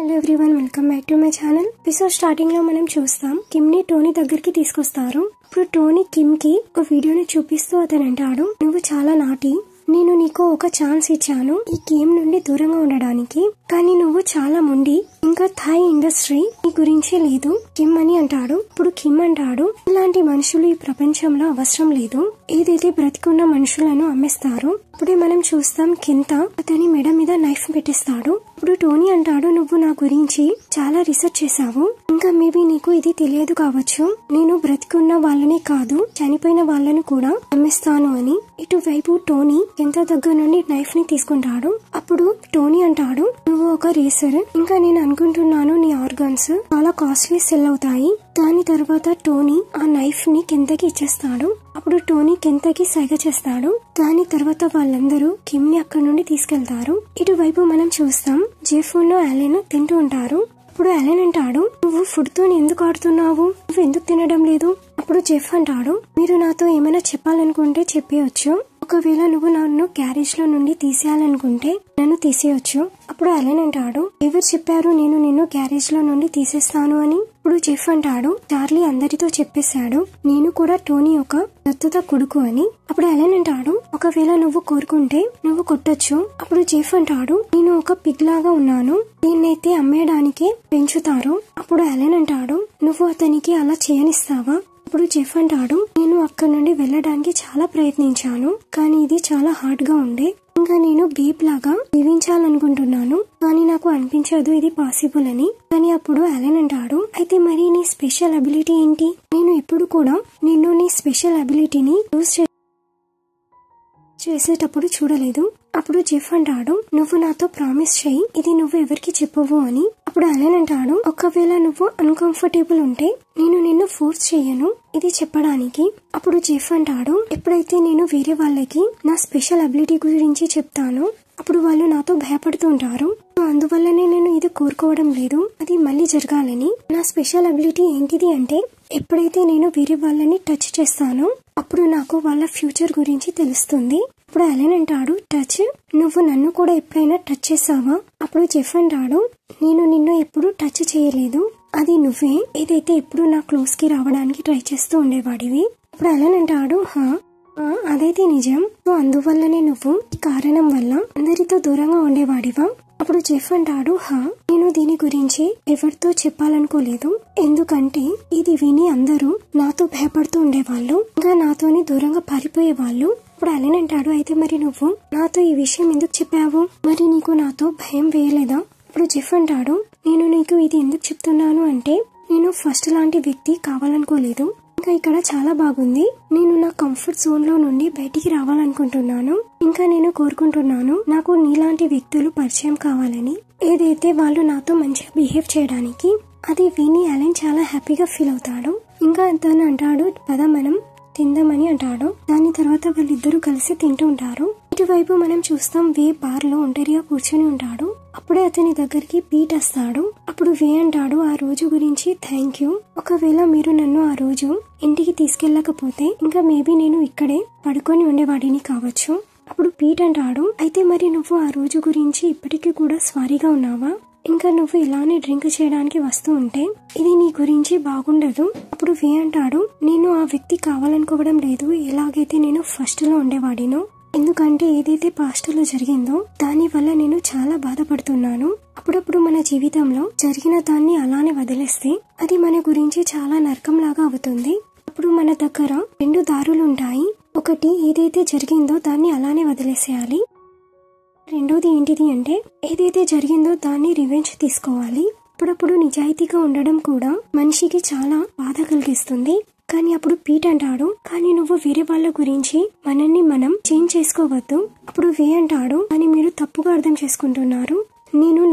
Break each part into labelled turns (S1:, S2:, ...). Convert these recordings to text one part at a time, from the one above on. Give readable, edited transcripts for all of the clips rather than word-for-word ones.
S1: Hello everyone, welcome back to my channel. Episode starting లో మనం చూస్తాం కిమ్ ని టోనీ దగ్గరికి తీసుకొస్తారు. ఇప్పుడు టోనీ కిమ్ కి ఒక వీడియోని చూపిస్తూ అతను అంటాడు, నువ్వు చాలా నాటి, నేను నీకు ఒక ఛాన్స్ ఇచ్చాను ఈ గేమ్ నుండి దూరంగా ఉండడానికి, కానీ నువ్వు చాలా మొండి, ఇంకా థాయ్ ఇండస్ట్రీ నీ గురించి లేదు కిమ్ అని అంటాడు. ఇప్పుడు కిమ్ అంటాడు, ఇలాంటి మనుషులు ఈ ప్రపంచంలో అవసరం లేదు, ఏదైతే బ్రతికున్న మనుషులను అమ్మేస్తారు. ఇప్పుడే మనం చూస్తాం కింత అతని మెడ మీద నైఫ్ పెట్టిస్తాడు. ఇప్పుడు టోనీ అంటాడు, నువ్వు నా గురించి చాలా రీసెర్చ్ చేశావు, ఇంకా మేబీ నీకు ఇది తెలియదు కావచ్చు, నేను బ్రతికున్న వాళ్ళని కాదు చనిపోయిన వాళ్ళని కూడా అమ్మేస్తాను అని. ఇటువైపు టోనీ కింత దగ్గర నుండి నైఫ్ ని తీసుకుంటాడు. అప్పుడు టోనీ అంటాడు, నువ్వు ఒక రేసర్, ఇంకా నేను అనుకుంటున్నాను నీ ఆర్గన్స్ చాలా కాస్ట్లీ సెల్ అవుతాయి. దాని తర్వాత టోనీ ఆ నైఫ్ ని కిందకి ఇచ్చేస్తాడు. అప్పుడు టోనీ కిందకి సైగ చేస్తాడు. దాని తర్వాత వాళ్ళందరూ కిమ్ ని అక్కడి నుండి తీసుకెళ్తారు. ఇటువైపు మనం చూస్తాం జెఫ్ లో అలెన్ తింటూ ఉంటారు. అప్పుడు అలెన్ అంటాడు, నువ్వు ఫుడ్ తో ఎందుకు ఆడుతున్నావు, నువ్వు ఎందుకు తినడం లేదు? అప్పుడు జెఫ్ అంటాడు, మీరు నాతో ఏమైనా చెప్పాలనుకుంటే చెప్పేయచ్చు, ఒకవేళ నువ్వు నన్ను గ్యారేజ్ లో నుండి తీసేయాలనుకుంటే నన్ను తీసేయొచ్చు. అప్పుడు అలెన్ అంటాడు, ఎవరు చెప్పారు నేను నిన్ను గ్యారేజ్ లో నుండి తీసేస్తాను అని? ఇప్పుడు జెఫ్ అంటాడు, చార్లీ అందరితో చెప్పేశాడు నేను కూడా టోనీ ఒక దత్తత కొడుకు అని. అప్పుడు అలెన్ అంటాడు, ఒకవేళ నువ్వు కోరుకుంటే నువ్వు కొట్టొచ్చు. అప్పుడు జెఫ్ అంటాడు, నేను ఒక పిగ్ లాగా ఉన్నాను, దీన్నైతే అమ్మేయడానికే పెంచుతారు. అప్పుడు అలెన్ అంటాడు, నువ్వు అతనికి అలా చేయనిస్తావా? అప్పుడు జెఫ్ అంటాడు, నేను అక్కడి నుండి వెళ్ళడానికి చాలా ప్రయత్నించాను, కానీ ఇది చాలా హార్డ్ గా ఉండే, ఇంకా నేను బీప్ లాగా జీవించాలనుకుంటున్నాను, కానీ నాకు అనిపించదు ఇది పాసిబుల్ అని. కానీ అప్పుడు అలెన్ అంటాడు, అయితే మరి నీ స్పెషల్ అబిలిటీ ఏంటి? నేను ఎప్పుడు కూడా నిన్ను నీ స్పెషల్ అబిలిటీని యూజ్ చేసేటప్పుడు చూడలేదు. అప్పుడు జెఫ్ అంటాడు, నువ్వు నాతో ప్రామిస్ చేయి ఇది నువ్వు ఎవరికి చెప్పవు అని. అప్పుడు అలెన్ అంటాడు, ఒకవేళ నువ్వు అన్కంఫర్టబుల్ ఉంటే నేను నిన్ను ఫోర్స్ చేయను ఇది చెప్పడానికి. అప్పుడు జెఫ్ అంటాడు, ఎప్పుడైతే నేను వేరే వాళ్ళకి నా స్పెషల్ అబిలిటీ గురించి చెప్తాను అప్పుడు వాళ్ళు నాతో భయపడుతూ ఉంటారు, అందువల్లనే నేను ఇది కోరుకోవడం లేదు అది మళ్ళీ జరగాలని. నా స్పెషల్ అబిలిటీ ఏంటిది అంటే, ఎప్పుడైతే నేను వేరే వాళ్ళని టచ్ చేస్తానో అప్పుడు నాకు వాళ్ళ ఫ్యూచర్ గురించి తెలుస్తుంది. అప్పుడు అలెన్ అంటాడు, టచ్? నువ్వు నన్ను కూడా ఎప్పుడైనా టచ్ చేసావా? అప్పుడు జెఫ్ అంటాడు, నేను నిన్ను ఎప్పుడు టచ్ చేయలేదు, అది నువ్వే ఏదైతే ఎప్పుడు నా క్లోజ్ కి రావడానికి ట్రై చేస్తూ ఉండేవాడివి. అప్పుడు అలెన్ అంటాడు, అదైతే నిజం, అందువల్లనే నువ్వు ఈ కారణం వల్ల అందరితో దూరంగా ఉండేవాడివా? అప్పుడు జెఫ్ అంటాడు, నేను దీని గురించి ఎవరితో చెప్పాలనుకోలేదు, ఎందుకంటే ఇది విని అందరూ నాతో భయపడుతూ ఉండేవాళ్ళు, ఇంకా నాతోని దూరంగా పారిపోయేవాళ్ళు. ఇప్పుడు అలెన్ అంటాడు, అయితే మరి నువ్వు నాతో ఈ విషయం ఎందుకు చెప్పావు? మరి నీకు నాతో భయం వేయలేదా? ఇప్పుడు జెఫ్ అంటాడు, నేను నీకు ఇది ఎందుకు చెప్తున్నాను అంటే, నేను ఫస్ట్ లాంటి వ్యక్తి కావాలనుకోలేదు, ఇంకా ఇక్కడ చాలా బాగుంది, నేను నా కంఫర్ట్ జోన్ లో నుండి బయటికి రావాలనుకుంటున్నాను, ఇంకా నేను కోరుకుంటున్నాను నాకు నీలాంటి వ్యక్తులు పరిచయం కావాలని, ఏదైతే వాళ్ళు నాతో మంచిగా బిహేవ్ చేయడానికి. అది విని అలెన్ చాలా హ్యాపీగా ఫీల్ అవుతాడు. ఇంకా తను అంటాడు, పద మనం తిందామని అంటాడు. దాని తర్వాత వాళ్ళిద్దరూ కలిసి తింటూ ఉంటారు. ఇటువైపు మనం చూస్తాం వే బార్ లో ఒంటరిగా కూర్చొని ఉంటాడు. అప్పుడే అతని దగ్గరికి పీట్ వస్తాడు. అప్పుడు వే అంటాడు, ఆ రోజు గురించి థ్యాంక్ యూ, ఒకవేళ మీరు నన్ను ఆ రోజు ఇంటికి తీసుకెళ్లకపోతే ఇంకా మేబీ నేను ఇక్కడే పడుకొని ఉండేవాడిని కావచ్చు. అప్పుడు పీట్ అంటాడు, అయితే మరి నువ్వు ఆ రోజు గురించి ఇప్పటికీ కూడా సారీగా ఉన్నావా? ఇంకా నువ్వు ఇలానే డ్రింక్ చేయడానికి వస్తూ ఉంటే ఇది నీ గురించి బాగుండదు. అప్పుడు వే అంటాడు, నేను ఆ వ్యక్తి కావాలనుకోవడం లేదు, ఎలాగైతే నేను ఫస్ట్ లో ఉండేవాడినో, ఎందుకంటే ఏదైతే పాస్ట్ లో జరిగిందో దాని వల్ల నేను చాలా బాధపడుతున్నాను. అప్పుడప్పుడు మన జీవితంలో జరిగిన దాన్ని అలానే వదిలేస్తే అది మన గురించి చాలా నరకం లాగా అవుతుంది. అప్పుడు మన దగ్గర రెండు దారులు ఉంటాయి, ఒకటి ఏదైతే జరిగిందో దాన్ని అలానే వదిలేసేయాలి, రెండోది ఏంటిది అంటే ఏదైతే జరిగిందో దాన్ని రివెంజ్ తీసుకోవాలి. అప్పుడప్పుడు నిజాయితీగా ఉండడం కూడా మనిషికి చాలా బాధ కలిగిస్తుంది. కానీ అప్పుడు పీట్ అంటాడు, కానీ నువ్వు వేరే వాళ్ళ గురించి మనల్ని మనం చేంజ్ చేసుకోవద్దు. అప్పుడు వే అంటాడు, కానీ మీరు తప్పుగా అర్థం చేసుకుంటున్నారు,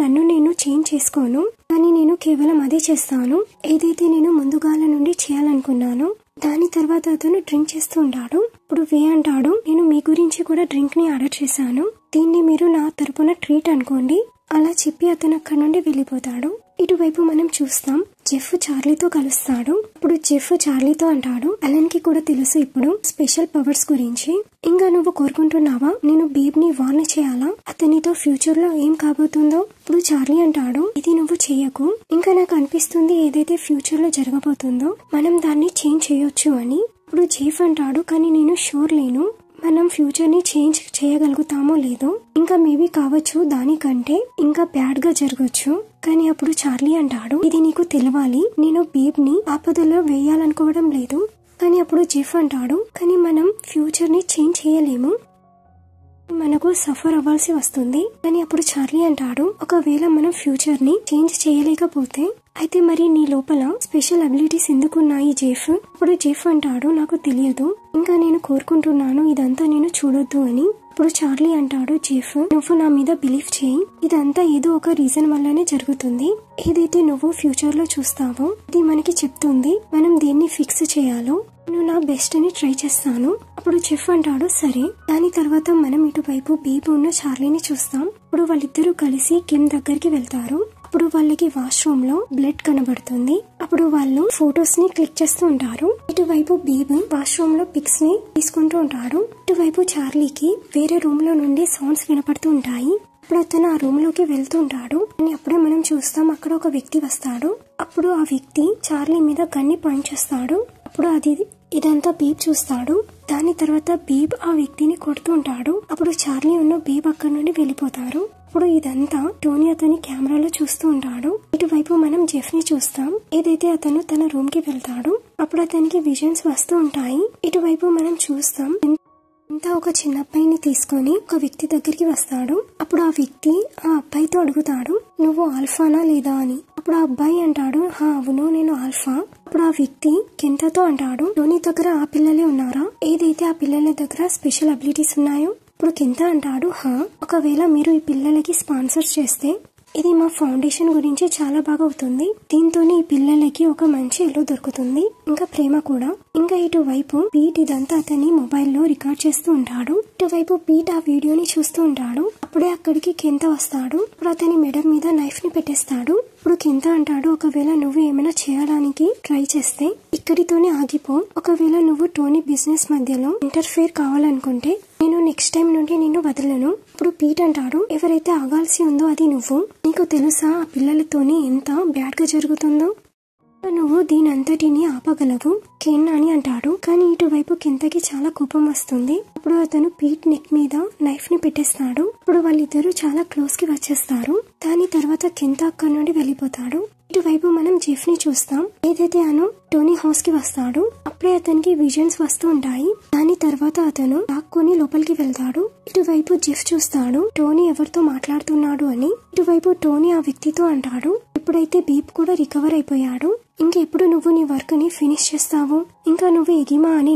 S1: నన్ను నేను చేంజ్ చేసుకోను, కానీ నేను కేవలం అదే చేస్తాను ఏదైతే నేను ముందుగాల నుండి చేయాలనుకున్నాను. దాని తర్వాత అతను డ్రింక్ చేస్తూ ఉంటాడు. ఇప్పుడు వే అంటాడు, నేను మీ గురించి కూడా డ్రింక్ ని ఆర్డర్ చేశాను, దీన్ని మీరు నా తరపున ట్రీట్ అనుకోండి. అలా చెప్పి అతను అక్కడి నుండి వెళ్ళిపోతాడు. ఇటువైపు మనం చూస్తాం జెఫ్ చార్లీతో కలుస్తాడు. ఇప్పుడు జెఫ్ చార్లీతో అంటాడు, అలెన్ కి కూడా తెలుసు ఇప్పుడు స్పెషల్ పవర్స్ గురించి, ఇంకా నువ్వు కోరుకుంటున్నావా నేను బేబ్ ని వార్న్ చేయాలా, అతనితో ఫ్యూచర్ లో ఏం కాబోతుందో? ఇప్పుడు చార్లీ అంటాడు, ఇది నువ్వు చేయకు. ఇంకా నాకు అనిపిస్తుంది ఏదైతే ఫ్యూచర్ లో జరగబోతుందో మనం దాన్ని చేంజ్ చేయొచ్చు అని. ఇప్పుడు జెఫ్ అంటాడు, కానీ నేను షూర్ లేను మనం ఫ్యూచర్ ని చేంజ్ చేయగలుగుతామో లేదో, ఇంకా మేబీ కావచ్చు దానికంటే ఇంకా బ్యాడ్ గా జరగచ్చు. కానీ అప్పుడు చార్లీ అంటాడు, ఇది నీకు తెలవాలి, నేను బీబ్ ని ఆపదలో వేయాలనుకోవడం లేదు. కానీ అప్పుడు జెఫ్ అంటాడు, కానీ మనం ఫ్యూచర్ ని చేంజ్ చేయలేము, మనకు సఫర్ అవ్వాల్సి వస్తుంది. కానీ అప్పుడు చార్లీ అంటాడు, ఒకవేళ మనం ఫ్యూచర్ ని చేంజ్ చేయలేకపోతే అయితే మరి నీ లోపల స్పెషల్ అబిలిటీస్ ఎందుకున్నాయి జెఫ్? అప్పుడు జెఫ్ అంటాడు, నాకు తెలియదు, ఇంకా నేను కోరుకుంటున్నాను ఇదంతా నేను చూడొద్దు అని. ఇప్పుడు చార్లీ అంటాడు, జెఫ్ నువ్వు నా మీద బిలీవ్ చేయి, ఇదంతా ఏదో ఒక రీజన్ వల్లనే జరుగుతుంది. ఏదైతే నువ్వు ఫ్యూచర్ లో చూస్తావో ఇది మనకి చెప్తుంది మనం దేన్ని ఫిక్స్ చేయాలో. నేను నా బెస్ట్ అని ట్రై చేస్తాను. అప్పుడు జెఫ్ అంటాడు, సరే. దాని తర్వాత మనం ఇటువైపు బీబ్ ఉన్న చార్లీని చూస్తాం. ఇప్పుడు వాళ్ళిద్దరూ కలిసి కిమ్ దగ్గరికి వెళ్తారు. అప్పుడు వాళ్ళకి వాష్రూమ్ లో బ్లడ్ కనబడుతుంది. అప్పుడు వాళ్ళు ఫొటోస్ ని క్లిక్ చేస్తూ ఉంటారు. ఇటువైపు బీబ్ వాష్రూమ్ లో పిక్స్ ని తీసుకుంటూ ఉంటాడు. ఇటువైపు చార్లీకి వేరే రూమ్ లో నుండి సౌండ్స్ వినపడుతూ ఉంటాయి. అప్పుడు అతను ఆ రూమ్ లోకి వెళ్తూ ఉంటాడు. అని అప్పుడే మనం చూస్తాం అక్కడ ఒక వ్యక్తి వస్తాడు. అప్పుడు ఆ వ్యక్తి చార్లీ మీద గన్ని పాయింట్ చేస్తాడు. అప్పుడు ఇదంతా బీబ్ చూస్తాడు. దాని తర్వాత బీబ్ ఆ వ్యక్తిని కొడుతూ ఉంటాడు. అప్పుడు చార్లీ ఉన్న బీబ్ అక్కడ నుండి వెళ్ళిపోతారు. అప్పుడు ఇదంతా టోనీ అతని కెమెరాలో చూస్తూ ఉంటాడు. ఇటువైపు మనం జెఫ్ ని చూస్తాం. ఏదైతే అతను తన రూమ్ కి వెళ్తాడు అప్పుడు అతనికి విజన్స్ వస్తూ ఉంటాయి. ఇటువైపు మనం చూస్తాం ఇంత ఒక చిన్న అబ్బాయిని తీసుకొని ఒక వ్యక్తి దగ్గరికి వస్తాడు. అప్పుడు ఆ వ్యక్తి ఆ అబ్బాయితో అడుగుతాడు, నువ్వు ఆల్ఫానా లేదా అని. అప్పుడు ఆ అబ్బాయి అంటాడు, హా అవును నేను ఆల్ఫా. అప్పుడు ఆ వ్యక్తి కెంతతో అంటాడు, టోనీ దగ్గర ఆ పిల్లలే ఉన్నారా? ఏదైతే ఆ పిల్లల దగ్గర స్పెషల్ అబిలిటీస్ ఉన్నాయో? ఇప్పుడు కెంత అంటాడు, హా ఒకవేళ మీరు ఈ పిల్లలకి స్పాన్సర్ చేస్తే ఇది మా ఫౌండేషన్ గురించి చాలా బాగా అవుతుంది. దీంతోనే ఈ పిల్లలకి ఒక మంచి ఇల్లు దొరుకుతుంది, ఇంకా ప్రేమ కూడా. ఇంకా ఇటువైపు పీట్ ఇదంతా అతని మొబైల్లో రికార్డ్ చేస్తూ ఉంటాడు. ఇటువైపు పీట్ ఆ వీడియోని చూస్తూ ఉంటాడు. అప్పుడే అక్కడికి కెంత వస్తాడు. ఇప్పుడు అతని మెడ మీద నైఫ్ ని పెట్టేస్తాడు. ఇప్పుడు కెంత అంటాడు, ఒకవేళ నువ్వు ఏమైనా చేయడానికి ట్రై చేస్తే ఇక్కడితోనే ఆగిపో. ఒకవేళ నువ్వు టోనీ బిజినెస్ మధ్యలో ఇంటర్ఫేర్ కావాలనుకుంటే నేను నెక్స్ట్ టైం నుండి నిన్ను వదలను. ఇప్పుడు పీట్ అంటాడు, ఎవరైతే ఆగాల్సి ఉందో అది నువ్వు. నీకు తెలుసా ఆ పిల్లలతోని ఎంత బ్యాడ్ గా జరుగుతుందో? నువ్వు దీనంతటిని ఆపగలవు కెన్ అని అంటాడు. కానీ ఇటువైపు కెంతకి చాలా కోపం వస్తుంది. అప్పుడు అతను పీట్ నెక్ మీద నైఫ్ ని పెట్టేస్తాడు. ఇప్పుడు వాళ్ళిద్దరూ చాలా క్లోజ్ కి వచ్చేస్తారు. దాని తర్వాత కెంత అక్కడి నుండి వెళ్ళిపోతాడు. ఇటువైపు మనం జెఫ్ ని చూస్తాం. ఏదైతే అను టోనీ హౌస్ కి వస్తాడు అప్పుడే అతనికి విజన్స్ వస్తూ ఉంటాయి. దాని తర్వాత అతను లాక్కొని లోపలికి వెళ్తాడు. ఇటువైపు జెఫ్ చూస్తాడు టోనీ ఎవరితో మాట్లాడుతున్నాడు అని. ఇటువైపు టోనీ ఆ వ్యక్తితో అంటాడు, ఇప్పుడైతే బీబ్ కూడా రికవర్ అయిపోయాడు, ఇంకెప్పుడు నువ్వు నీ వర్క్ ని ఫినిష్ చేస్తావు? ఇంకా నువ్వు ఎగిమా అని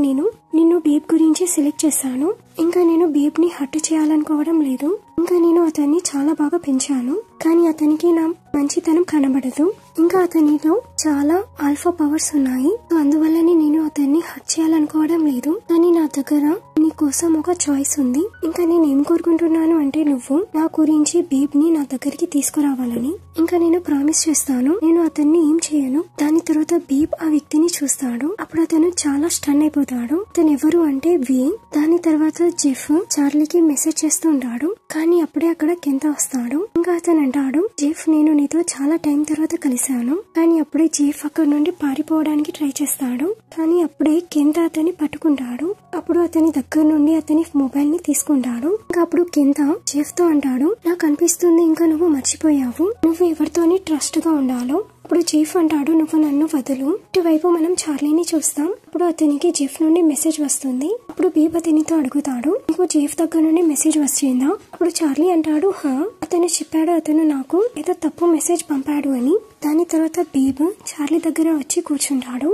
S1: నిన్ను బీబ్ గురించి సెలెక్ట్ చేశాను. ఇంకా నేను బీబ్ ని హర్ట్ చేయాలనుకోవడం లేదు. ఇంకా నేను అతన్ని చాలా బాగా పెంచాను, కానీ అతనికి నా మంచితనం కనబడదు. ఇంకా అతనిలో చాలా ఆల్ఫా పవర్స్ ఉన్నాయి, అందువల్లనే నేను అతన్ని హర్ట్ చేయాలనుకోవడం లేదు. కానీ నా దగ్గర నీ కోసం ఒక చాయిస్ ఉంది. ఇంకా నేను ఏం కోరుకుంటున్నాను అంటే నువ్వు నా గురించి బీబ్ ని నా దగ్గరికి తీసుకురావాలని. ఇంకా నేను ప్రామిస్ చేస్తాను నేను అతన్ని ఏం చేయను. దాని తర్వాత బీబ్ ఆ వ్యక్తిని చూస్తాడు. అప్పుడు అతను చాలా స్టన్ అయిపోతాడు. అతను ఎవరు అంటే వేన్. దాని తర్వాత జెఫ్ చార్లీకి మెసేజ్ చేస్తూ ఉంటాడు. కానీ అప్పుడే అక్కడ కెంత వస్తాడు. ఇంకా అతను అంటాడు, జెఫ్ నేను నీతో చాలా టైం తర్వాత కలిశాను. కానీ అప్పుడే జెఫ్ అక్కడ నుండి పారిపోవడానికి ట్రై చేస్తాడు. కానీ అప్పుడే కెంత అతన్ని పట్టుకుంటాడు. అప్పుడు అతని దగ్గర నుండి అతని మొబైల్ ని తీసుకుంటాడు. ఇంకా అప్పుడు కెంత జెఫ్ తో అంటాడు, నాకు అనిపిస్తుంది ఇంకా నువ్వు మర్చిపోయావు, నువ్వు ఎవరితోని ట్రస్ట్ గా ఉండాలో. అప్పుడు జెఫ్ అంటాడు, నువ్వు నన్ను వదులు. ఇటువైపు మనం చార్లీని చూస్తాం. అప్పుడు అతనికి జెఫ్ నుండి మెసేజ్ వస్తుంది. అప్పుడు బీబ్ అతనితో అడుగుతాడు, నీకు జెఫ్ దగ్గర నుండి మెసేజ్ వచ్చిందా? అప్పుడు చార్లీ అంటాడు, హా అతను చెప్పాడు అతను నాకు ఏదో తప్పు మెసేజ్ పంపాడు అని. దాని తర్వాత బీబ్ చార్లీ దగ్గర వచ్చి కూర్చుంటాడు.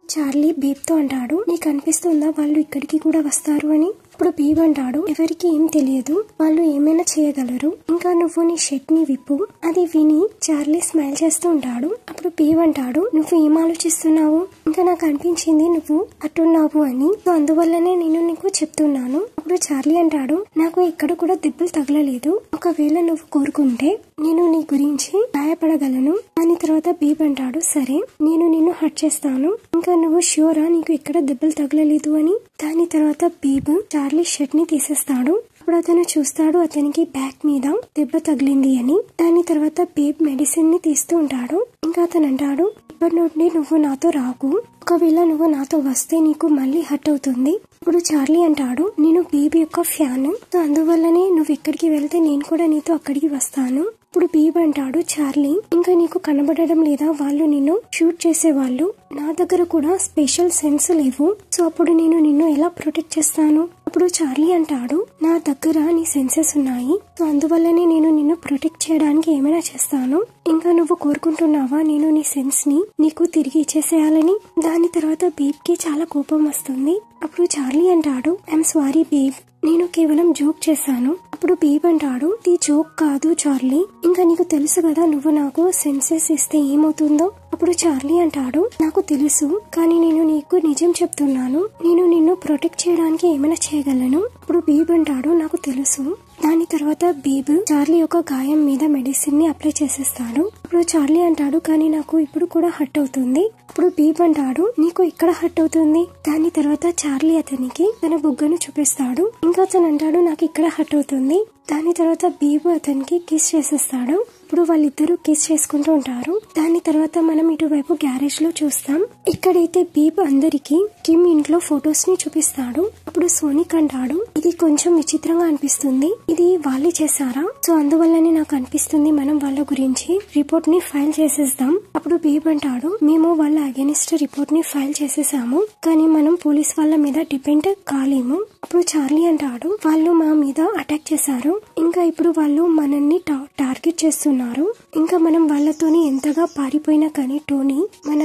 S1: చార్లీ బీబ్ తో అంటాడు, నీకు అనిపిస్తుందా వాళ్ళు ఇక్కడికి కూడా వస్తారు అని? ఇప్పుడు బీబ్ అంటాడు, ఎవరికి ఏం తెలియదు, వాళ్ళు ఏమైనా చేయగలరు, ఇంకా నువ్వు నీ షర్ట్ ని విప్పు. అది విని చార్లీ స్మైల్ చేస్తూ ఉంటాడు. అప్పుడు బీబ్ అంటాడు, నువ్వు ఏం ఆలోచిస్తున్నావు? ఇంకా నాకు అనిపించింది నువ్వు అట్టున్నావు అని, అందువల్లనే నేను నీకు చెప్తున్నాను. అప్పుడు చార్లీ అంటాడు, నాకు ఇక్కడ కూడా దెబ్బలు తగలలేదు, ఒకవేళ నువ్వు కోరుకుంటే నేను నీ గురించి గాయపడగలను. దాని తర్వాత బీబ్ అంటాడు, సరే నేను నిన్ను హర్ట్ చేస్తాను, ఇంకా నువ్వు ష్యూరా నీకు ఇక్కడ దెబ్బలు తగలలేదు అని. దాని తర్వాత బీబ్ చార్లీ షర్ట్ ని తీసేస్తాడు. అప్పుడు అతను చూస్తాడు అతనికి బ్యాక్ మీద దెబ్బ తగిలింది అని. దాని తర్వాత బేబ్ మెడిసిన్ ని తీస్తూ ఉంటాడు. ఇంకా అతను అంటాడు, ఇప్పటి నుండి నువ్వు నాతో రాకు, ఒకవేళ నువ్వు నాతో వస్తే నీకు మళ్ళీ హర్ట్ అవుతుంది. ఇప్పుడు చార్లీ అంటాడు, నేను బేబీ యొక్క ఫ్యాన్, సో అందువల్లనే నువ్వు ఎక్కడికి వెళ్తే నేను కూడా నీతో అక్కడికి వస్తాను. ఇప్పుడు బీబ్ అంటాడు, చార్లీ ఇంకా నీకు కనబడడం లేదా, వాళ్ళు నిన్ను షూట్ చేసేవాళ్ళు, నా దగ్గర కూడా స్పెషల్ సెన్స్ లేవు, సో అప్పుడు నేను నిన్ను ఎలా ప్రొటెక్ట్ చేస్తాను. అప్పుడు చార్లీ అంటాడు, నా దగ్గర నీ సెన్సెస్ ఉన్నాయి, సో అందువల్లనే నేను నిన్ను ప్రొటెక్ట్ చేయడానికి ఏమైనా చేస్తాను. ఇంకా నువ్వు కోరుకుంటున్నావా నేను నీ సెన్స్ ని నీకు తిరిగి ఇచ్చేసేయాలని. దాని తర్వాత బేబ్ కి చాలా కోపం వస్తుంది. అప్పుడు చార్లీ అంటాడు, ఐఎమ్ సారీ బేబ్, నేను కేవలం జోక్ చేశాను. అప్పుడు బేబ్ అంటాడు, ఇది జోక్ కాదు చార్లీ, ఇంకా నీకు తెలుసు కదా నువ్వు నాకు సెన్సెస్ ఇస్తే ఏమవుతుందో. అప్పుడు చార్లీ అంటాడు, నాకు తెలుసు, కానీ నేను నీకు నిజం చెప్తున్నాను, నేను నిన్ను ప్రొటెక్ట్ చేయడానికి ఏమైనా చేయగలను. అప్పుడు బేబ్ అంటాడు, నాకు తెలుసు. దాని తర్వాత బేబ్ చార్లీ యొక్క గాయం మీద మెడిసిన్ ని అప్లై చేసేస్తాడు. అప్పుడు చార్లీ అంటాడు, కానీ నాకు ఇప్పుడు కూడా హర్ట్ అవుతుంది. అప్పుడు బేబ్ అంటాడు, నీకు ఇక్కడ హర్ట్ అవుతుంది. దాని తర్వాత చార్లీ అతనికి తన బుగ్గను చూపిస్తాడు. ఇంకా అతను అంటాడు, నాకు ఇక్కడ హర్ట్ అవుతుంది. దాని తర్వాత బేబ్ అతనికి కిస్ చేసేస్తాడు. ఇప్పుడు వాళ్ళిద్దరూ కిస్ చేసుకుంటూ ఉంటారు. దాని తర్వాత మనం ఇటువైపు గ్యారేజ్ లో చూస్తాం. ఇక్కడైతే బేబ్ అందరికి కిమ్ ఇంట్లో ఫొటోస్ ని చూపిస్తాడు. అప్పుడు సోనిక్ అంటాడు, ఇది కొంచెం విచిత్రంగా అనిపిస్తుంది, ఇది వాళ్ళే చేశారా, సో అందువల్లనే నాకు అనిపిస్తుంది మనం వాళ్ళ గురించి రిపోర్ట్ ని ఫైల్ చేసేద్దాం. అప్పుడు బేబ్ అంటాడు, మేము వాళ్ళ అగెనిస్ట్ రిపోర్ట్ ని ఫైల్ చేసేసాము, కానీ మనం పోలీస్ వాళ్ళ మీద డిపెండ్ కాలేము. అప్పుడు చార్లీ అంటాడు, వాళ్ళు మా మీద అటాక్ చేశారు, ఇంకా ఇప్పుడు వాళ్ళు మనల్ని టార్గెట్ చేస్తున్నారు, ఇంకా మనం వాళ్ళతోని ఎంతగా పారిపోయినా కానీ టోనీ మన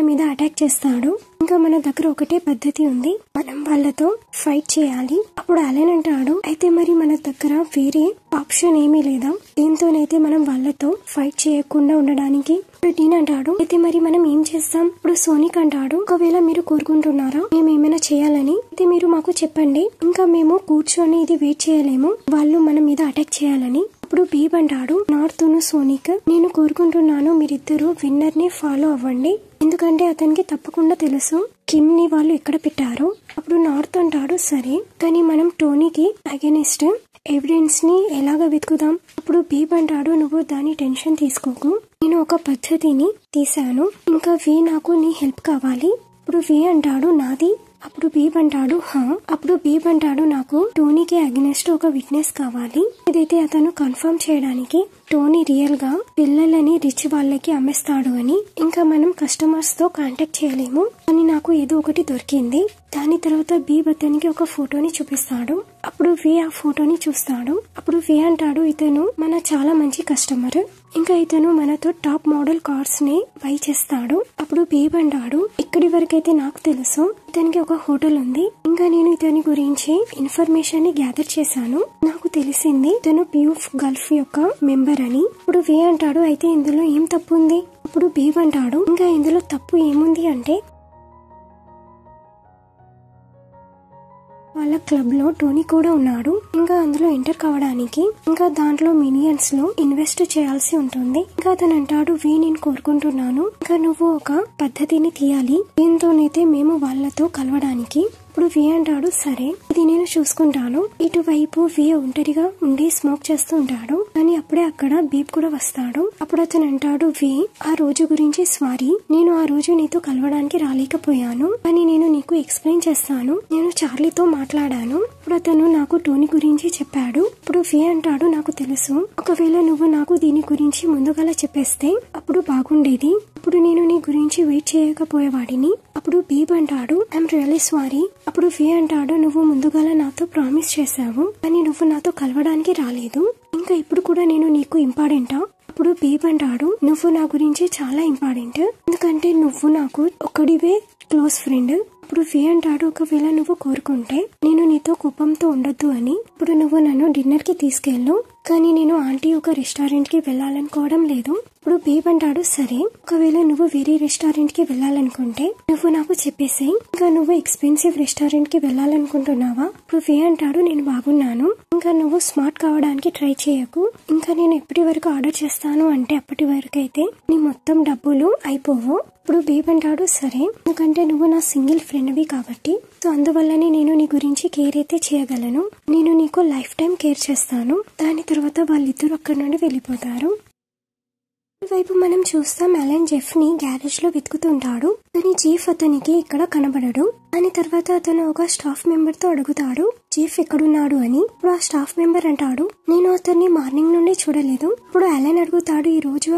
S1: మీద అటాక్ చేస్తాడు. ఇంకా మన దగ్గర ఒకటే పద్ధతి ఉంది, మనం వాళ్ళతో ఫైట్ చేయాలి. అప్పుడు అలెన్ అంటాడు, అయితే మరి మన దగ్గర వేరే ఆప్షన్ ఏమీ లేదా, దీంతోనైతే మనం వాళ్ళతో ఫైట్ చేయకుండా ఉండడానికి. డీన్ అంటాడు, అయితే మరి మనం ఏం చేస్తాం. ఇప్పుడు సోనిక్ అంటాడు, ఒకవేళ మీరు కోరుకుంటున్నారా మేము ఏమైనా చేయాలని, అయితే మీరు మాకు చెప్పండి, ఇంకా మేము కూర్చొని ఇది వెయిట్ చేయలేము, వాళ్ళు మన మీద అటాక్ చేయాలని. అప్పుడు బేబ్ అంటాడు, నార్తోను సోనిక్, నేను కోరుకుంటున్నాను మీరిద్దరు విన్నర్ ని ఫాలో అవ్వండి, ఎందుకంటే అతనికి తప్పకుండా తెలుసు కిమ్ ని వాళ్ళు ఎక్కడ పెట్టారు. అప్పుడు నార్త్ అంటాడు, సరే, కానీ మనం టోనీకి అగెనిస్ట్ ఎవిడెన్స్ ని ఎలాగ వెతుకుదాం. అప్పుడు బేబ్ అంటాడు, నువ్వు దాని టెన్షన్ తీసుకోకు, నేను ఒక పద్ధతిని తీశాను, ఇంకా నాకు నీ హెల్ప్ కావాలి. అప్పుడు అంటాడు, నాది. అప్పుడు బేబ్ అంటాడు, హా. అప్పుడు బేబ్ అంటాడు, నాకు టోనీకి అగెనిస్ట్ ఒక విట్నెస్ కావాలి, ఇదైతే అతను కన్ఫర్మ్ చేయడానికి టోనీ రియల్ గా పిల్లలని రిచ్ వాళ్ళకి అమ్మేస్తాడు అని, ఇంకా మనం కస్టమర్స్ తో కాంటాక్ట్ చేయలేము అని నాకు ఏదో ఒకటి దొరికింది. దాని తర్వాత బేబ్ అతనికి ఒక ఫోటోని చూపిస్తాడు. అప్పుడు ఆ ఫోటోని చూస్తాడు. అప్పుడు అంటాడు, ఇతను మన చాలా మంచి కస్టమర్, ఇంకా ఇతను మనతో టాప్ మోడల్ కార్స్ ని బై చేస్తాడు. అప్పుడు బేబ్ అంటాడు, ఇక్కడి వరకైతే నాకు తెలుసు ఇతనికి ఒక హోటల్ ఉంది, ఇంకా నేను ఇతని గురించి ఇన్ఫర్మేషన్ ని గ్యాదర్ చేశాను, నాకు తెలిసింది ఇతను పియూఫ్ గల్ఫ్ యొక్క మెంబర్ అని. ఇప్పుడు అంటాడు, అయితే ఇందులో ఏం తప్పు ఉంది. అప్పుడు బేబ్ అంటాడు, ఇంకా ఇందులో తప్పు ఏముంది అంటే వాళ్ళ క్లబ్ లో టోనీ కూడా ఉన్నాడు, ఇంకా అందులో ఎంటర్ కావడానికి ఇంకా దాంట్లో మినియన్స్ లో ఇన్వెస్ట్ చేయాల్సి ఉంటుంది. ఇంకా అతను అంటాడు, నేను కోరుకుంటున్నాను ఇంకా నువ్వు ఒక పద్ధతిని తీయాలి, దీంతోనైతే మేము వాళ్ళతో కలవడానికి. ఇప్పుడు అంటాడు, సరే ఇది నేను చూసుకుంటాను. ఇటువైపు ఒంటరిగా ఉండి స్మోక్ చేస్తూ ఉంటాడు, కానీ అప్పుడే అక్కడ బేబ్ కూడా వస్తాడు. అప్పుడు అతను అంటాడు, ఆ రోజు గురించి సారీ, నేను ఆ రోజు నీతో కలవడానికి రాలేకపోయాను, కానీ నేను నీకు ఎక్స్ప్లెయిన్ చేస్తాను, నేను చార్లీతో మాట్లాడాను, ఇప్పుడు అతను నాకు టోనీ గురించి చెప్పాడు. ఇప్పుడు అంటాడు, నాకు తెలుసు, ఒకవేళ నువ్వు నాకు దీని గురించి ముందుగా చెప్పేస్తే అప్పుడు బాగుండేది, అప్పుడు నేను నీ గురించి వెయిట్ చేయకపోయేవాడిని. అప్పుడు బేబ్ అంటాడు, ఐఎమ్ రియల్లీ సారీ. అప్పుడు అంటాడు, నువ్వు ముందుగా నాతో ప్రామిస్ చేశావు, కానీ నువ్వు నాతో కలవడానికి రాలేదు, ఇంకా ఇప్పుడు కూడా నేను నీకు ఇంపార్టెంటా. అప్పుడు బేబ్ అంటాడు, నువ్వు నా గురించి చాలా ఇంపార్టెంట్, ఎందుకంటే నువ్వు నాకు ఒక్కడివే క్లోజ్ ఫ్రెండ్. ఇప్పుడు అంటాడు, ఒకవేళ నువ్వు కోరుకుంటే నేను నీతో కోపంతో ఉండొద్దు అని, ఇప్పుడు నువ్వు నన్ను డిన్నర్ కి తీసుకెళ్ళు, కానీ నేను ఆంటీ ఒక రెస్టారెంట్ కి వెళ్ళాలనుకోవడం లేదు. ఇప్పుడు బేబ్ అంటాడు, సరే, ఒకవేళ నువ్వు వేరే రెస్టారెంట్ కి వెళ్ళాలనుకుంటే నువ్వు నాకు చెప్పేసేయ్, ఇంకా నువ్వు ఎక్స్పెన్సివ్ రెస్టారెంట్ కి వెళ్ళాలనుకుంటున్నావా. ఇప్పుడు అంటాడు, నేను బాగున్నాను, ఇంకా నువ్వు స్మార్ట్ కావడానికి ట్రై చేయకు, ఇంకా నేను ఎప్పటి వరకు ఆర్డర్ చేస్తాను అంటే అప్పటి వరకు అయితే నీ మొత్తం డబ్బులు అయిపోవు, ఇప్పుడు బేబ్ అంటాడు సరే, ఎందుకంటే నువ్వు నా సింగిల్ ఫ్రెండ్వి కాబట్టి, సో అందువల్లనే నేను నీ గురించి కేర్ అయితే చేయగలను. నేను నీకు లైఫ్ టైం కేర్ చేస్తాను. దాని తర్వాత వాళ్ళిద్దరూ అక్కడి నుండి వెళ్ళిపోతారు. వైపు మనం చూస్తాం అలెన్ జెఫ్ ని గ్యారేజ్ లో వెతుకుతుంటాడు. కానీ జెఫ్ అతనికి ఇక్కడ కనబడడు. దాని తర్వాత అతను ఒక స్టాఫ్ మెంబర్ తో అడుగుతాడు జెఫ్ ఎక్కడున్నాడు అని. ఇప్పుడు ఆ స్టాఫ్ మెంబర్ అంటాడు నేను అతన్ని మార్నింగ్ నుండి చూడలేదు. ఇప్పుడు అలెన్ అడుగుతాడు ఈ రోజు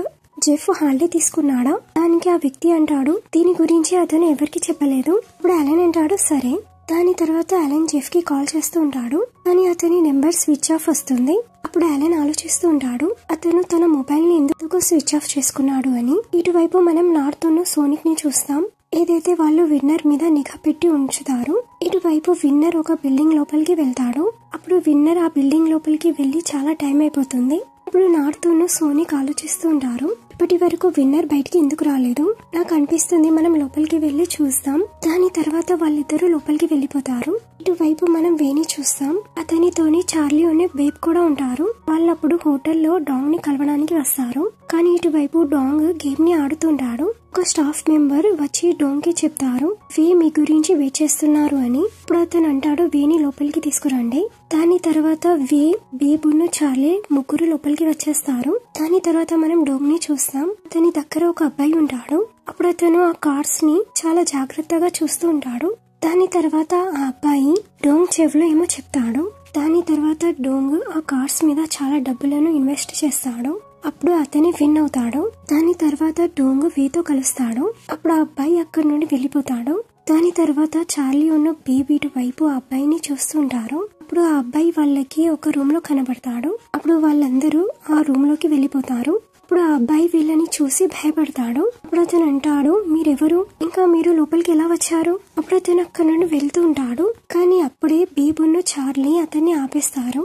S1: జెఫ్ హాలిడే తీసుకున్నాడా? దానికి ఆ వ్యక్తి అంటాడు దీని గురించి అతను ఎవరికి చెప్పలేదు. ఇప్పుడు అలెన్ అంటాడు సరే. దాని తర్వాత అలెన్ జెఫ్ కి కాల్ చేస్తూ ఉంటాడు. కానీ అతని నెంబర్ స్విచ్ ఆఫ్ వస్తుంది. అప్పుడు అలెన్ ఆలోచిస్తూ ఉంటాడు అతను తన మొబైల్ ని ఎందుకు స్విచ్ ఆఫ్ చేసుకున్నాడు అని. ఇటువైపు మనం నార్తోను సోనిక్ ని చూస్తాం. ఏదైతే వాళ్ళు విన్నర్ మీద నిఘా పెట్టి ఉంచుతారు. ఇటువైపు విన్నర్ ఒక బిల్డింగ్ లోపలికి వెళ్తాడు. అప్పుడు విన్నర్ ఆ బిల్డింగ్ లోపలికి వెళ్లి చాలా టైం అయిపోతుంది. ఇప్పుడు నార్తోను సోనిక్ ఆలోచిస్తూ ఉంటారు ఇప్పటి వరకు విన్నర్ బయటికి ఎందుకు రాలేదు, నాకు అనిపిస్తుంది మనం లోపలికి వెళ్లి చూస్తాం. దాని తర్వాత వాళ్ళిద్దరూ లోపలికి వెళ్ళిపోతారు. ఇటువైపు మనం వేణి చూస్తాం. అతనితోని చార్లీ అనే బేబ్ కూడా ఉంటారు. వాళ్ళప్పుడు హోటల్లో డాంగ్ ని కలవడానికి వస్తారు. కానీ ఇటువైపు డాంగ్ గేమ్ ని ఆడుతుంటాడు. ఒక స్టాఫ్ మెంబర్ వచ్చి డాంగ్ కి చెప్తారు వే మీ గురించి వెయిట్ చేస్తున్నారు అని. ఇప్పుడు అతను అంటాడు వేని లోపలికి తీసుకురండి. దాని తర్వాత వే, బేబును చార్లీ ముగ్గురు లోపలికి వచ్చేస్తారు. దాని తర్వాత మనం డాంగ్ ని చూస్తాం. అతని దగ్గర ఒక అబ్బాయి ఉంటాడు. అప్పుడు అతను ఆ కార్డ్స్ ని చాలా జాగ్రత్తగా చూస్తూ ఉంటాడు. దాని తర్వాత ఆ అబ్బాయి డోంగ్ చెవిలో ఏమో చెప్తాడు. దాని తర్వాత డోంగ్ ఆ కార్డ్స్ మీద చాలా డబ్బులను ఇన్వెస్ట్ చేస్తాడు. అప్పుడు అతని విన్ అవుతాడు. దాని తర్వాత డోంగ్ వేతో కలుస్తాడు. అప్పుడు ఆ అబ్బాయి అక్కడి నుండి వెళ్ళిపోతాడు. దాని తర్వాత చార్లీ ఉన్న బేబీ వైపు ఆ అబ్బాయిని చూస్తుంటారు. అప్పుడు ఆ అబ్బాయి వాళ్ళకి ఒక రూమ్ లో కనబడతాడు. అప్పుడు వాళ్ళందరూ ఆ రూమ్ లోకి వెళ్ళిపోతారు. ఇప్పుడు ఆ అబ్బాయి వీళ్ళని చూసి భయపడతాడు. అప్పుడు అతను అంటాడు మీరెవరు, ఇంకా మీరు లోపలికి ఎలా వచ్చారు? అప్పుడు అతను అక్కడి నుండి వెళ్తూ ఉంటాడు. కానీ అప్పుడే బేబును చార్లీ అతన్ని ఆపేస్తారు.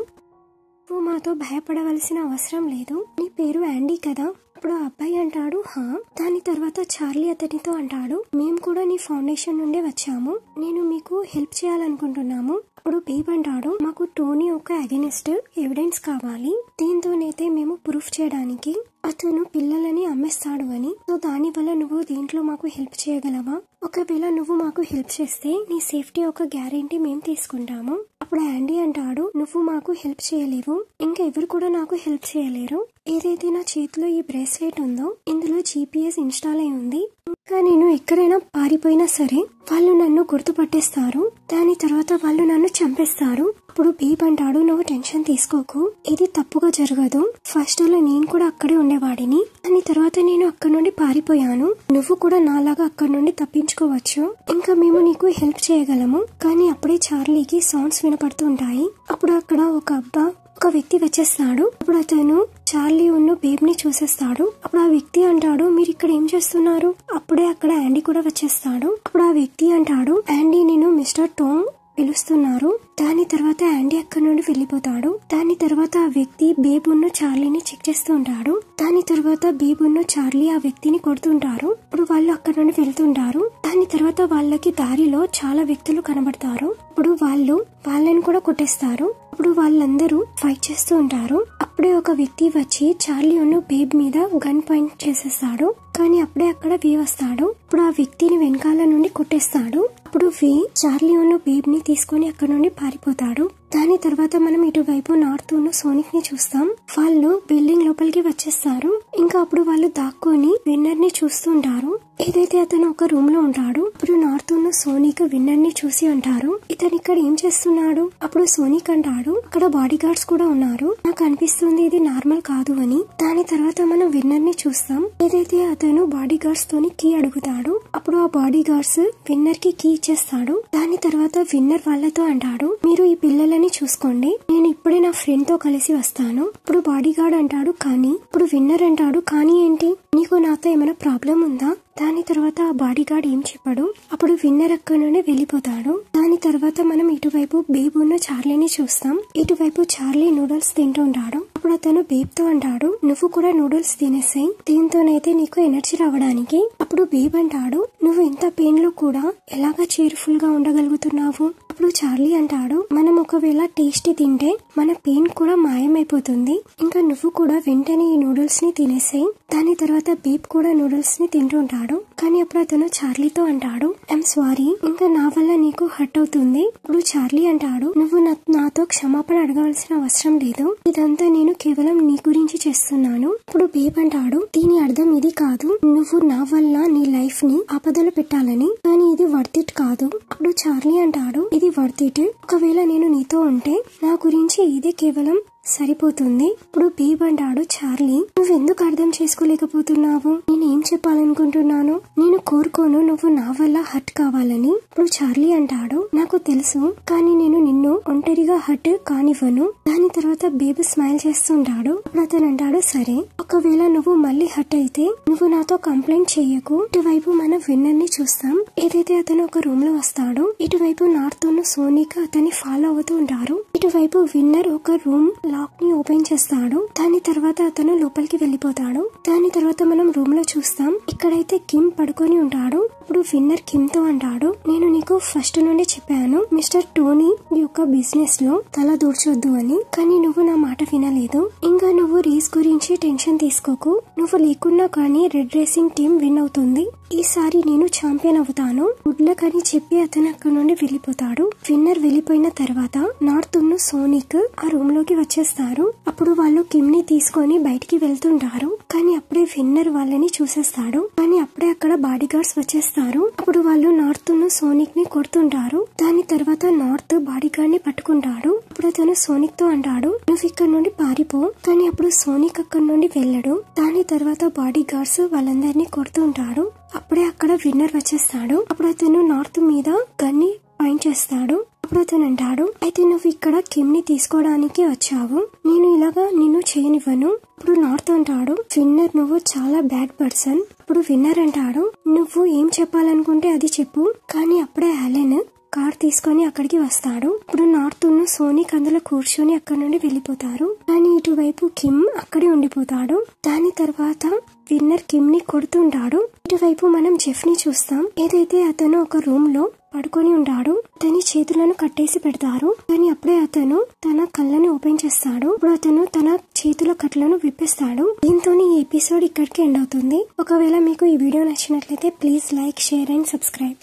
S1: నువ్వు మాతో భయపడవలసిన అవసరం లేదు, నీ పేరు యాండీ కదా? అప్పుడు ఆ అబ్బాయి అంటాడు హా. దాని తర్వాత చార్లీ అతనితో అంటాడు మేము కూడా నీ ఫౌండేషన్ నుండే వచ్చాము, నేను మీకు హెల్ప్ చేయాలనుకుంటున్నాము. అప్పుడు బేబ్ అంటాడు మాకు టోనీ ఒక అగెనిస్ట్ ఎవిడెన్స్ కావాలి, దీంతోనైతే మేము ప్రూఫ్ చేయడానికి అతను పిల్లలని అమ్మేస్తాడు అని. సో దాని వల్ల నువ్వు దీంట్లో మాకు హెల్ప్ చేయగలవా? ఒకవేళ నువ్వు మాకు హెల్ప్ చేస్తే నీ సేఫ్టీ ఒక గ్యారెంటీ మేము తీసుకుంటాము. అప్పుడు యాండీ అంటాడు నువ్వు మాకు హెల్ప్ చేయలేవు, ఇంకా ఎవరు కూడా నాకు హెల్ప్ చేయలేరు. ఏదైతే నా చేతిలో ఈ బ్రేస్లెట్ ఉందో ఇందులో GPS ఇన్స్టాల్ అయి ఉంది. ఇంకా నేను ఎక్కడైనా పారిపోయినా సరే వాళ్ళు నన్ను గుర్తుపట్టేస్తారు. దాని తర్వాత వాళ్ళు నన్ను చంపేస్తారు. అప్పుడు బేబ్ అంటాడు నువ్వు టెన్షన్ తీసుకోకు, ఇది తప్పుగా జరగదు. ఫస్ట్ లో నేను కూడా అక్కడే ఉండేవాడిని, దాని తర్వాత నేను అక్కడి నుండి పారిపోయాను. నువ్వు కూడా నాలాగా అక్కడి నుండి తప్పించుకోవచ్చు, ఇంకా మేము నీకు హెల్ప్ చేయగలము. కానీ అప్పుడే చార్లీకి సౌండ్స్ వినపడుతూ ఉంటాయి. అప్పుడు అక్కడ ఒక వ్యక్తి వచ్చేస్తాడు. అప్పుడు అతను చార్లీ ఉన్న బేబ్ ని చూసేస్తాడు. అప్పుడు ఆ వ్యక్తి అంటాడు మీరు ఇక్కడ ఏం చేస్తున్నారు? అప్పుడే అక్కడ యాండీ కూడా వచ్చేస్తాడు. అప్పుడు ఆ వ్యక్తి అంటాడు యాండీ నేను మిస్టర్ టోంగ్ పిలుస్తున్నారు. దాని తర్వాత యాండీ అక్కడి నుండి వెళ్ళిపోతాడు. దాని తర్వాత ఆ వ్యక్తి బేబును చార్లీని చెక్ చేస్తూ ఉంటాడు. దాని తర్వాత బేబును చార్లీ ఆ వ్యక్తిని కొడుతుంటారు. ఇప్పుడు వాళ్ళు అక్కడి నుండి వెళ్తుంటారు. దాని తర్వాత వాళ్ళకి దారిలో చాలా వ్యక్తులు కనబడతారు. ఇప్పుడు వాళ్ళని కూడా కొట్టేస్తారు. అప్పుడు వాళ్ళందరూ ఫైట్ చేస్తూ ఉంటారు. అప్పుడే ఒక వ్యక్తి వచ్చి చార్లీ ఉన్న బేబ్ మీద గన్ పాయింట్ చేసేస్తాడు. కానీ అప్పుడే అక్కడ వే వస్తాడు. ఇప్పుడు ఆ వ్యక్తిని వెనకాల నుండి కొట్టేస్తాడు. అప్పుడు వే చార్లీ ఉన్న బేబ్ ని తీసుకుని అక్కడ నుండి పారిపోతాడు. దాని తర్వాత మనం ఇటువైపు నార్త్ ఉన్న సోనిక్ ని చూస్తాం. వాళ్ళు బిల్డింగ్ లోపలికి వచ్చేస్తారు. ఇంకా అప్పుడు వాళ్ళు దాక్కుని విన్నర్ ని చూస్తుంటారు. ఏదైతే అతను ఒక రూమ్ లో ఉంటాడు. ఇప్పుడు నార్త్ ఉన్న సోనిక్ విన్నర్ ని చూసి అంటారు ఇతను ఇక్కడ ఏం చేస్తున్నాడు? అప్పుడు సోనిక్ అంటాడు అక్కడ బాడీ గార్డ్స్ కూడా ఉన్నారు, నాకు అనిపిస్తుంది ఇది నార్మల్ కాదు అని. దాని తర్వాత మనం విన్నర్ ని చూస్తాం. ఏదైతే అతను బాడీ గార్డ్స్ తోని కీ అడుగుతాడు. అప్పుడు ఆ బాడీ గార్డ్స్ విన్నర్ కి కీ ఇచ్చేస్తాడు. దాని తర్వాత విన్నర్ వాళ్ళతో అంటాడు మీరు ఈ పిల్లలని చూసుకోండి, నేను ఇప్పుడే నా ఫ్రెండ్ తో కలిసి వస్తాను. ఇప్పుడు బాడీ గార్డ్ అంటాడు కానీ. ఇప్పుడు విన్నర్ అంటాడు కానీ ఏంటి, నీకు నాతో ఏమైనా ప్రాబ్లం ఉందా? దాని తర్వాత ఆ బాడీ గార్డ్ ఏం చెప్పాడు. అప్పుడు విన్నర్ అక్కడి నుండి వెళ్ళిపోతాడు. దాని తర్వాత మనం ఇటువైపు బేబ్ ఉన్న చార్లీని చూస్తాం. ఇటువైపు చార్లీ నూడిల్స్ తింటుంటాడు. అప్పుడు అతను బేబ్ తో అంటాడు నువ్వు కూడా నూడిల్స్ తినేసాయి, దీంతోనైతే నీకు ఎనర్జీ రావడానికి. అప్పుడు బేబ్ అంటాడు నువ్వు ఇంత పెయిన్ లో కూడా ఎలాగా చేర్ఫుల్ గా ఉండగలుగుతున్నావు? అప్పుడు చార్లీ అంటాడు, మనం ఒకవేళ టేస్టీ తింటే మన పెయిన్ కూడా మాయమైపోతుంది. ఇంకా నువ్వు కూడా వెంటనే ఈ నూడిల్స్ ని తినేసేయి. దాని తర్వాత బేబ్ కూడా నూడిల్స్ ని తింటూ ఉంటాడు. కానీ అప్పుడు అతను చార్లీతో అంటాడు, ఐఎమ్ సారీ, ఇంకా నా వల్ల నీకు హర్ట్ అవుతుంది. ఇప్పుడు చార్లీ అంటాడు, నువ్వు నాతో క్షమాపణ అడగవలసిన అవసరం లేదు. ఇదంతా నేను కేవలం నీ గురించి చేస్తున్నాను. ఇప్పుడు బేబ్ అంటాడు, దీని అర్థం ఇది కాదు, నువ్వు నా వల్ల నీ లైఫ్ ని ఆపదలు పెట్టాలని, కానీ ఇది వర్త్ ఇట్ కాదు. అప్పుడు చార్లీ అంటాడు, ఇది వర్త్ ఇట్. ఒకవేళ నేను నీతో ఉంటే నా గురించి ఇదే కేవలం సరిపోతుంది. ఇప్పుడు బేబ్ అంటాడు, చార్లీ నువ్వెందుకు అర్థం చేసుకోలేకపోతున్నావు? నేను ఏం చెప్పాలనుకుంటున్నాను? నేను కోరుకోను నువ్వు నా వల్ల హర్ట్ కావాలని. ఇప్పుడు చార్లీ అంటాడు, నాకు తెలుసు, కానీ నేను నిన్ను ఒంటరిగా హర్ట్ కానివ్వను. దాని తర్వాత బేబ్ స్మైల్ చేస్తుంటాడు. అప్పుడు అతను అంటాడు, సరే, ఒకవేళ నువ్వు మళ్ళీ హర్ట్ అయితే నువ్వు నాతో కంప్లైంట్ చెయ్యకు. ఇటువైపు మన విన్నర్ ని చూస్తాం. ఏదైతే అతను ఒక రూమ్ లో వస్తాడో ఇటువైపు నార్త్ ఉన్న సోనిక అతన్ని ఫాలో అవుతూ ఉంటారు. ఇటువైపు విన్నర్ ఒక రూమ్ లాక్ ని ఓపెన్ చేస్తాడు. దాని తర్వాత అతను లోపలికి వెళ్ళిపోతాడు. దాని తర్వాత మనం రూమ్ లో చూస్తాం. ఇక్కడైతే కిమ్ పడుకొని ఉంటాడు. ఇప్పుడు విన్నర్ కిమ్ తో అంటాడు, నేను నీకు ఫస్ట్ నుండి చెప్పాను మిస్టర్ టోనీ యొక్క బిజినెస్ లో తల దూర్చొద్దు అని, కానీ నువ్వు నా మాట వినలేదు. ఇంకా నువ్వు రేస్ గురించి టెన్షన్ తీసుకోకు. నువ్వు లేకున్నా కానీ రెడ్ రేసింగ్ టీం విన్ అవుతుంది. ఈసారి నేను ఛాంపియన్ అవుతాను. గుడ్ లక్ అని చెప్పి అతను అక్కడ నుండి వెళ్ళిపోతాడు. విన్నర్ వెళ్ళిపోయిన తర్వాత నార్త్ ఉన్న సోనిక్ ఆ రూమ్ లోకి వచ్చేస్తారు. అప్పుడు వాళ్ళు కిమ్ ని తీసుకొని బయటికి వెళ్తుంటారు. కానీ అప్పుడే విన్నర్ వాళ్ళని చూసేస్తాడు. కానీ అప్పుడే అక్కడ బాడీ గార్డ్స్ వచ్చేస్తారు. అప్పుడు వాళ్ళు నార్త్ ఉన్న సోనిక్ ని కొడుతుంటారు. దాని తర్వాత నార్త్ బాడీ గార్డ్ ని పట్టుకుంటాడు. అప్పుడు అతను సోనిక్ తో అంటాడు, నువ్వు ఇక్కడ నుండి పారిపో. కానీ అప్పుడు సోనిక్ అక్కడ నుండి వెళ్ళడు. దాని తర్వాత బాడీ గార్డ్స్ వాళ్ళందరినీ కొడుతుంటాడు. అప్పుడే అక్కడ విన్నర్ వచ్చేస్తాడు. అప్పుడు అతను నార్త్ మీద గన్ని పాయింట్ చేస్తాడు. అప్పుడు అతను అంటాడు, అయితే నువ్వు ఇక్కడ కిమ్ ని తీసుకోవడానికి వచ్చావు, నేను ఇలాగా నిన్ను చేయనివ్వను. ఇప్పుడు నార్త్ అంటాడు, విన్నర్ నువ్వు చాలా బ్యాడ్ పర్సన్. ఇప్పుడు విన్నర్ అంటాడు, నువ్వు ఏం చెప్పాలనుకుంటే అది చెప్పు. కానీ అప్పుడే అలెన్ కార్ తీసుకొని అక్కడికి వస్తాడు. ఇప్పుడు నార్త్ ఉన్న సోనిక్ అందులో కూర్చొని అక్కడ నుండి వెళ్ళిపోతారు. కానీ ఇటువైపు కిమ్ అక్కడే ఉండిపోతాడు. దాని తర్వాత విన్నర్ కిమ్ ని కొడుతుంటాడు. ఇటువైపు మనం జెఫ్ ని చూస్తాం. ఏదైతే అతను ఒక రూమ్ లో పడుకొని ఉంటాడు. అతని చేతులను కట్టేసి పెడతారు. కానీ అప్పుడే అతను తన కళ్ళని ఓపెన్ చేస్తాడు. ఇప్పుడు అతను తన చేతుల కట్లను విప్పిస్తాడు. దీంతో ఈ ఎపిసోడ్ ఇక్కడికి ఎండ్ అవుతుంది. ఒకవేళ మీకు ఈ వీడియో నచ్చినట్లయితే please like, share and subscribe.